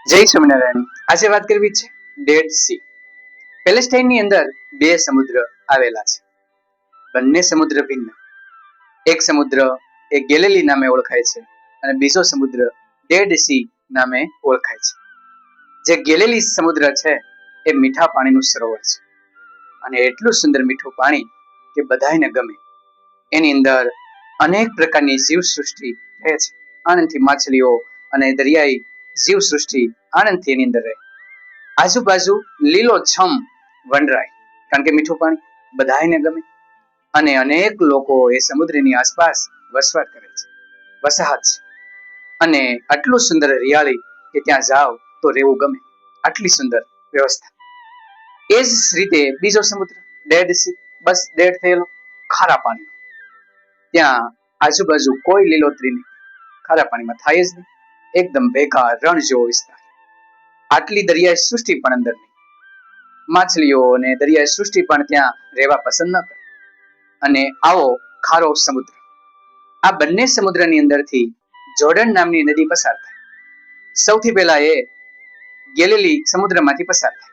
જય સ્વામિનારાયણ. આજે વાત કરવી છે ડેડ સી. પેલેસ્ટાઈનની અંદર બે સમુદ્ર આવેલા છે. બંને સમુદ્ર ભિન્ન. એક સમુદ્ર એ ગેલિલી નામે ઓળખાય છે અને બીજો સમુદ્ર ડેડ સી નામે ઓળખાય છે. જે ગેલિલી સમુદ્ર છે એ મીઠા પાણીનું સરોવર છે અને એટલું સુંદર મીઠું પાણી કે બધાને ગમે. એની અંદર અનેક પ્રકારની જીવસૃષ્ટિ રહે છે. આનંદથી માછલીઓ અને દરિયાઈ જીવસૃષ્ટિ આનંદથી એની અંદર રહે. આજુબાજુ લીલોછમ વનરાય, કારણ કે મીઠું પાણી બધાને ગમે. અને અનેક લોકો એ સમુદ્રની આસપાસ વસવાટ કરે છે, વસાહત છે. અને આટલું સુંદર હરિયાળી કે ત્યાં જાઓ તો રહેવું ગમે, આટલી સુંદર વ્યવસ્થા. એ જ રીતે બીજો સમુદ્ર ડેડ સી, બસ ડેડ થયેલો, ખારા પાણી. ત્યાં આજુબાજુ કોઈ લીલોતરી નહીં, ખારા પાણીમાં થાય જ નહીં, એકદમ બેકાર રણ જેવો વિસ્તાર. આટલી દરિયાઈ સૃષ્ટિ પણ અંદર નહીં. માછલીઓ અને દરિયાઈ સૃષ્ટિ પણ ત્યાં રહેવા પસંદ ન કરે. અને આવો ખારો સમુદ્ર. આ બંને સમુદ્રની અંદરથી જોર્ડન નામની નદી પસાર થાય. સૌથી પહેલા એ ગેલિલી સમુદ્રમાંથી પસાર થાય.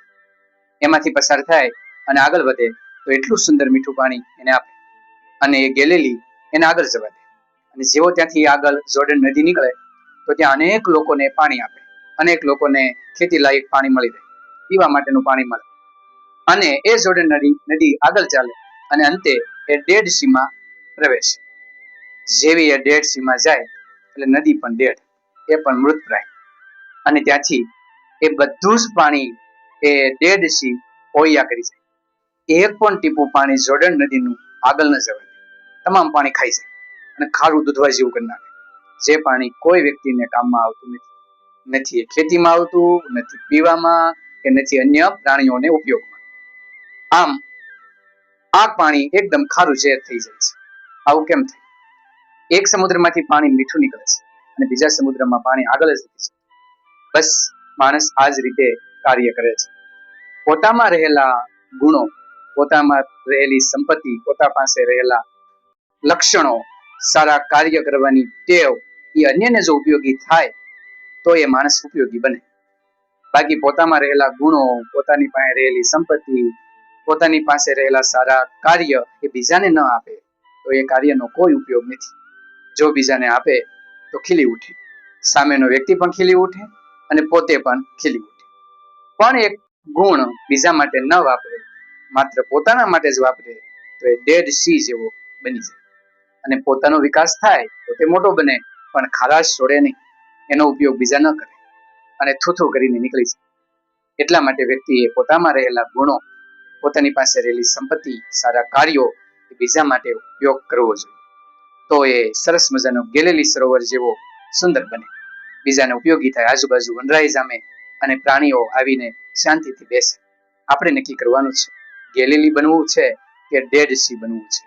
એમાંથી પસાર થાય અને આગળ વધે તો એટલું સુંદર મીઠું પાણી એને આપે અને એ ગેલિલી એને આગળ જવા દે. અને જેવો ત્યાંથી આગળ જોર્ડન નદી નીકળે તો ત્યાં અનેક લોકોને પાણી આપે, અનેક લોકોને ખેતી લાયક પાણી મળી રહે, પીવા માટેનું પાણી મળે. અને એ જોર્ડન નદી આગળ ચાલે અને અંતે એ ડેડ સીમાં પ્રવેશે. જેવી એ ડેડ સીમાં જાય એટલે નદી પણ ડેડ, એ પણ મૃતપ્રાય. અને ત્યાંથી એ બધું જ પાણી એ ડેડ સી ઓળિયા કરી જાય. એક પણ ટીપું પાણી જોર્ડન નદીનું આગળ ન જવા દે. તમામ પાણી ખાઈ જાય અને ખારું દૂધવા જેવું કરી નાખે. જે પાણી કોઈ વ્યક્તિને કામમાં આવતું નથી. નથી એ ખેતીમાં આવતું, નથી પીવામાં, કે નથી અન્ય પ્રાણીઓને ઉપયોગમાં. આમ આ પાણી એકદમ ખારું ઝેર થઈ જાય છે. આવું કેમ થાય? એક સમુદ્રમાંથી પાણી મીઠું નીકળે છે અને બીજા સમુદ્રમાં પાણી આગળ જ નથી. બસ માણસ આ જ રીતે કાર્ય કરે છે. પોતામાં રહેલા ગુણો, પોતામાં રહેલી સંપત્તિ, પોતા પાસે રહેલા લક્ષણો, સારા કાર્ય કરવાની ટેવ એ અન્યને જો ઉપયોગી થાય તો એ માણસ ઉપયોગી બને. બાકી પોતામાં રહેલા ગુણો, પોતાની પાસે રહેલી સંપત્તિ, પોતાની પાસે રહેલા સારા કાર્ય એ બીજાને ન આપે તો એ કાર્યનો કોઈ ઉપયોગ નથી. જો બીજાને આપે તો ખીલી ઉઠે, સામેનો વ્યક્તિ પણ ખીલી ઉઠે અને પોતે પણ ખીલી ઉઠે. પણ એક ગુણ બીજા માટે ન વાપરે, માત્ર પોતાના માટે જ વાપરે તો એ ડેડ સી જેવો બની જાય. અને પોતાનો વિકાસ થાય તો તે મોટો બને, પણ ખારાશ છોડે નહીં, એનો ઉપયોગ બીજા ન કરે અને થૂથું કરીને નીકળી જાય. એટલા માટે વ્યક્તિએ પોતામાં રહેલા ગુણો, પોતાની પાસે રહેલી સંપત્તિ, સારા કાર્યો એ બીજા માટે ઉપયોગ કરવો જોઈએ. તો એ સરસ મજાનો ગેલિલી સરોવર જેવો સુંદર બને, બીજાને ઉપયોગી થાય, આજુબાજુ વનરાઈ જામે અને પ્રાણીઓ આવીને શાંતિથી બેસે. આપણે નક્કી કરવાનું છે ગેલિલી બનવું છે કે ડેડ સી બનવું છે.